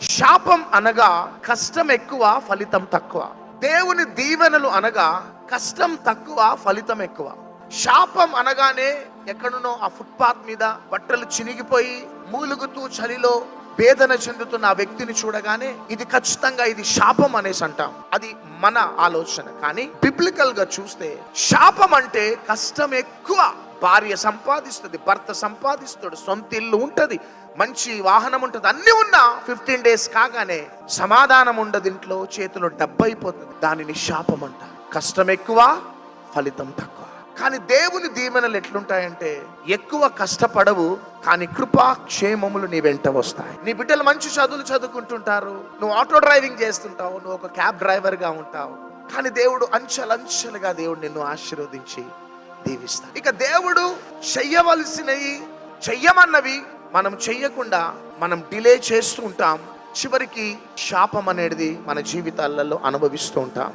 శాపం అనగా కష్టం ఎక్కువ, ఫలితం తక్కువ. దేవుని దీవెనలు అనగా కష్టం తక్కువ, ఫలితం ఎక్కువ. శాపం అనగానే ఎక్కడునో ఆ ఫుట్పాత్ మీద బట్టలు చినిగిపోయి మూలుగుతూ చలిలో వేదన చెందుతున్న ఆ వ్యక్తిని చూడగానే ఇది ఖచ్చితంగా ఇది శాపం అనేసి అంటాం. అది మన ఆలోచన. కానీ బిబ్లికల్ గా చూస్తే శాపం అంటే కష్టం ఎక్కువ. భార్య సంపాదిస్తుంది, భర్త సంపాదిస్తాడు, సొంత ఇల్లు ఉంటది, మంచి వాహనం ఉంటది, అన్ని ఉన్నా 15 days కాగానే సమాధానం ఉండదు ఇంట్లో, చేతిలో డబ్బు అయిపోతుంది. దానిని శాపం అంట. కష్టం ఎక్కువ, ఫలితం తక్కువ. కానీ దేవుని దీవెనలు ఎట్లుంటాయంటే ఎక్కువ కష్టపడవు, కానీ కృపా క్షేమములు నీ వెంట వస్తాయి. నీ బిడ్డలు మంచి చదువులు చదువుకుంటుంటారు, నువ్వు ఆటో డ్రైవింగ్ చేస్తుంటావు, నువ్వు ఒక క్యాబ్ డ్రైవర్ గా ఉంటావు, కానీ దేవుడు అంచెలంచెలుగా దేవుడు నిన్ను ఆశీర్వదించి దీవిస్తాడు. ఇక దేవుడు చెయ్యవలసినవి చెయ్యమన్నవి మనం చెయ్యకుండా మనం డిలే చేస్తూ ఉంటాం. చివరికి శాపం అనేది మన జీవితాలలో అనుభవిస్తూ ఉంటాం.